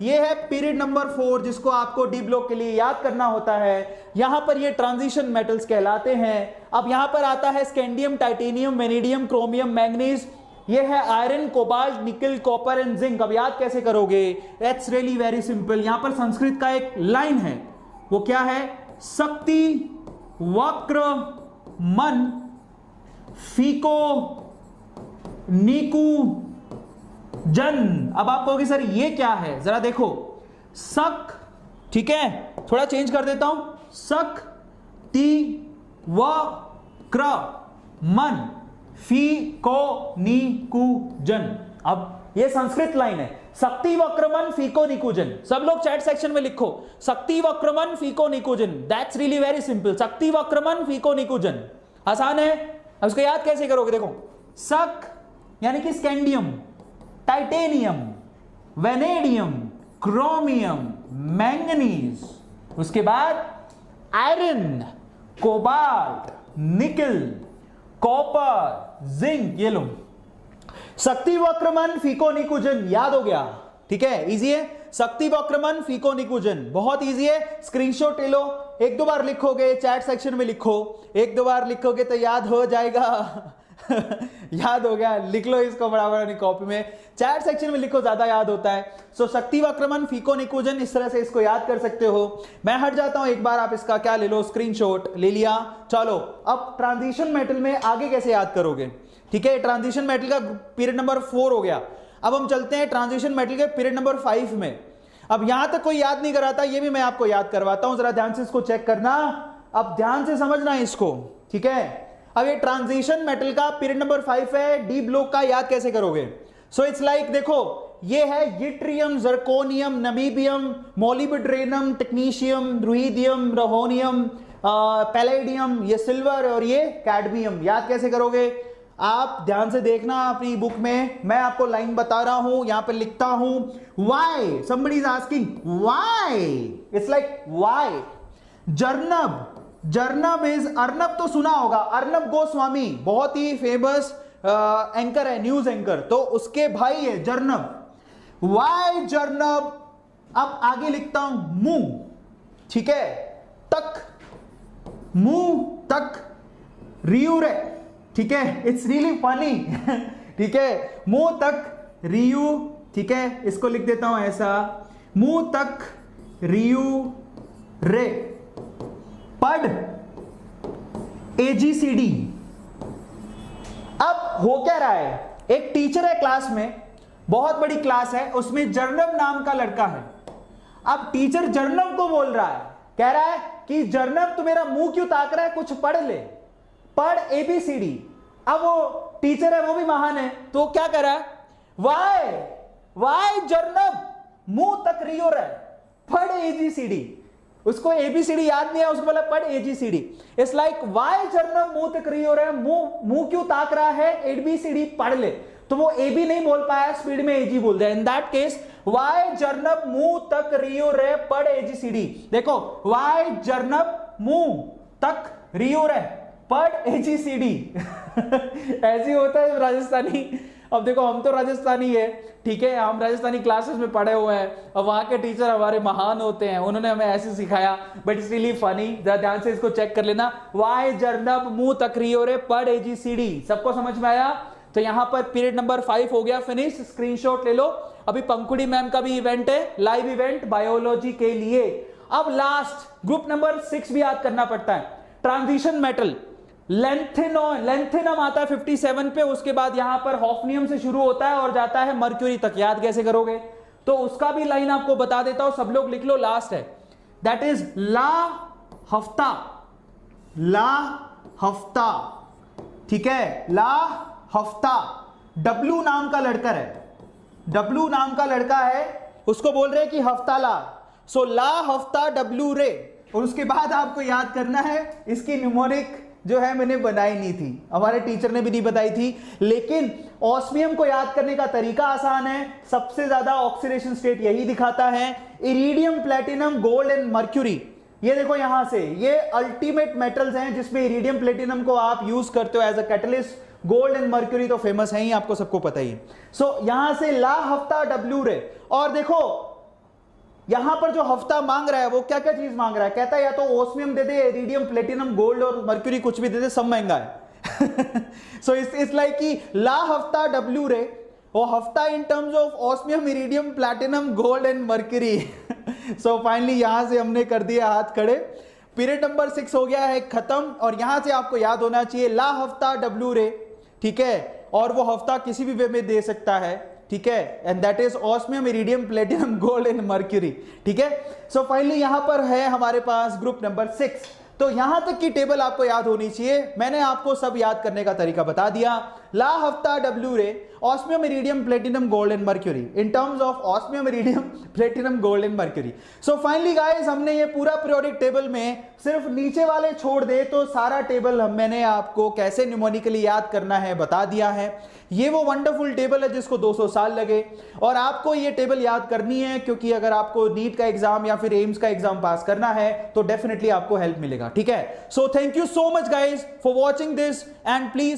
ये है period number 4 जिसको आपको डी ब्लॉक के लिए याद करना होता है। यहां पर ये ट्रांजिशन मेटल्स कहलाते हैं। अब यहां पर आता है scandium, titanium, vanadium, chromium, manganese. ये है आयरन, कोबाल्ट, निकल, कॉपर एंड जिंक। अब याद कैसे करोगे? It's really very simple. यहां पर संस्कृत का एक लाइन है, वो क्या है? शक्ति वक्र मन फीको नीकू जन। अब आप कहोगे सर ये क्या है, जरा देखो। सक, ठीक है, थोड़ा चेंज कर देता हूं। सक ती व क्र मन फी को नी कु जन। अब ये संस्कृत लाइन है, शक्ति वक्रमन फीको निकुजन। सब लोग चैट सेक्शन में लिखो शक्ति वक्रमन फीको निकुजन। That's really very simple. शक्ति वक्रमन फीको निकुजन आसान है। अब इसको याद कैसे करोगे? देखो, सक यानी कि scandium, titanium, vanadium, chromium, manganese, उसके बाद आयरन, कोबाल्ट, निकल, कॉपर, जिंक। ये लो शक्ति वक्रमन फीको निकुजन। याद हो गया? ठीक है, इजी है। शक्ति वक्रमन फीको निकुजन बहुत इजी है। स्क्रीनशॉट ले लो, एक दो बार लिखोगे, चैट सेक्शन में लिखो, एक दो बार लिखोगे तो याद हो जाएगा। याद हो गया? लिख लो इसको बराबर अपनी कॉपी में, चैट सेक्शन में लिखो, ज्यादा याद होता है। सो शक्ति वक्रमन फीको निकुजन, इस तरह से इसको याद कर सकते हो। मैं हट जाता हूं, एक बार आप इसका क्या ले लो, स्क्रीनशॉट ले लिया। चलो अब ट्रांजिशन मेटल में आगे कैसे याद करोगे? ठीक है, ट्रांजिशन मेटल का पीरियड नंबर 4 हो गया। अब हम चलते हैं ट्रांजिशन मेटल के पीरियड नंबर 5 में। अब यहां तक कोई याद नहीं कराता, ये भी मैं आपको याद करवाता हूं, जरा ध्यान से इसको चेक करना। अब ध्यान से समझना है इसको, ठीक है। अब ये ट्रांजिशन मेटल का पीरियड नंबर 5 है, डी ब्लॉक का याद कैसे करोगे? सो इट्स लाइक, देखो ये है yttrium, zirconium, niobium, molybdenum, technetium, ruthenium, rhodium, palladium, ये सिल्वर और ये कैडमियम। याद कैसे करोगे? आप ध्यान से देखना अपनी बुक में, मैं आपको लाइन बता रहा हूं, यहां पे लिखता हूं why, somebody is asking why, it's like why। जर्नब, जर्नब इज, अर्नब तो सुना होगा, अर्नब गोस्वामी बहुत ही फेमस एंकर है, न्यूज एंकर, तो उसके भाई है जर्नब। वाई जर्नब। अब आगे लिखता हूं मुंह, ठीक है, तक, मुंह तक रियूरे, ठीक है, इट्स रियली फनी। ठीक है, मुंह तक रियू, ठीक है, इसको लिख देता हूं ऐसा, मुंह तक रियू रे। पढ़ एजीसीडी। अब हो क्या रहा है, एक टीचर है क्लास में, बहुत बड़ी क्लास है, उसमें जर्नब नाम का लड़का है। अब टीचर जर्नब को बोल रहा है, कह रहा है कि जर्नब तू मेरा मुंह क्यों ताक रहा है, कुछ पढ़ ले, पढ़ एबीसीडी। अब वो टीचर है, वो भी महान है, तो क्या कर रहा है, वाई वाई जर्नब मुंह तक रियो रहा है, पढ़ एबीसीडी। उसको एबीसीडी याद नहीं है, उसको बोला पढ़ एबीसीडी। इट्स लाइक वाई जर्नब मुंह तक रियो रहा है, मुंह क्यों ताक रहा है, एबीसीडी पढ़ ले। तो वो ए बी नहीं बोल पाया, स्पीड में एजी बोल दिया। इन दैट केस वाई जर्नब मुंह तक रियो रे पढ़ एजीसीडी। देखो, वाई जर्नब मुंह तक रियो रे पढ़ एजीसीडी। ऐसे होता है राजस्थानी। अब देखो, हम तो राजस्थानी है, ठीक है, हम राजस्थानी क्लासेस में पढ़े हुए हैं, और वहां के टीचर हमारे महान होते हैं, उन्होंने हमें ऐसे सिखाया, बट इट्स रियली फनी। ध्यान से इसको चेक कर लेना, वाई जर्नब मुंह तक रियो रे पढ़ एजीसीडी। सबको समझ में आया? तो यहां पर पीरियड नंबर 5 हो गया फिनिश। स्क्रीनशॉट ले लो। अभी पंकुड़ी मैम का भी इवेंट है, लाइव इवेंट बायोलॉजी के लिए। अब लास्ट ग्रुप नंबर 6 भी याद करना पड़ता है, ट्रांजिशन मेटल। लेंथेनम आता है 57 पे, उसके बाद यहां पर हॉफनियम से शुरू होता है और जाता है मर्क्यूरी तक। याद कैसे करोगे? तो उसका भी लाइन आपको बता देता हूं, सब लोग लिख लो, लास्ट है, दैट इज ला हफ्ता, ला हफ्ता, ठीक है, ला हफ्ता। डब्लू नाम का लड़का है, डब्लू नाम का लड़का है, उसको बोल रहे हैं कि हफ्ता ला। सो ला हफ्ता डब्लू रे। और उसके बाद आपको याद करना है, इसकी न्यूमोनिक जो है मैंने बनाई नहीं थी, हमारे टीचर ने भी नहीं बताई थी, लेकिन ऑस्मियम को याद करने का तरीका आसान है। सबसे ज्यादा ऑक्सीडेशन स्टेट यही दिखाता है, iridium, platinum, gold and mercury. ये देखो यहां से, ये अल्टीमेट मेटल्स हैं जिसमें इरिडियम, प्लेटिनम को आप यूज करते हो as a catalyst. Gold and mercury तो फेमस है ही, आपको सबको पता ही है। सो यहां से ला हफ्ता डब्ल्यू रे। और देखो यहां पर जो हफ्ता मांग रहा है वो क्या क्या चीज मांग रहा है, कहता है या तो ओस्मियम दे दे, इरिडियम, प्लेटिनम, गोल्ड और मर्क्यूरी, कुछ भी दे दे, सब महंगा है। सो इट्स लाइक कि ला हफ्ता डब्ल्यू रे, वो हफ्ता in terms of osmium, iridium, platinum, gold and mercury. So finally यहां से हमने कर दिया हाथ खड़े, पीरियड नंबर 6 हो गया है खत्म। और यहां से आपको याद होना चाहिए ला हफ्ता डब्ल्यू रे, ठीक है, और वो हफ्ता किसी भी वे में दे सकता है, ठीक है, and that is osmium, iridium, platinum, gold and mercury, ठीक है। सो फाइनली यहां पर है हमारे पास ग्रुप नंबर 6। तो यहां तक की टेबल आपको याद होनी चाहिए, मैंने आपको सब याद करने का तरीका बता दिया। ला हफ्ता डब्ल्यू रे, osmium, iridium, platinum, gold and mercury, in terms of osmium, iridium, platinum, gold and mercury. So finally guys हमने ये पूरा पीरियोडिक टेबल में सिर्फ नीचे वाले छोड़ दे तो सारा टेबल मैंने आपको कैसे न्यूमेरिकली याद करना है बता दिया है। ये वो वंडरफुल टेबल है जिसको 200 साल लगे, और आपको ये टेबल याद करनी है क्योंकि अगर आपको नीट का एग्जाम या फिर एम्स का एग्जाम पास करना है तो डेफिनेटली आपको हेल्प मिलेगा, ठीक है। So thank you so much guys for watching this, and please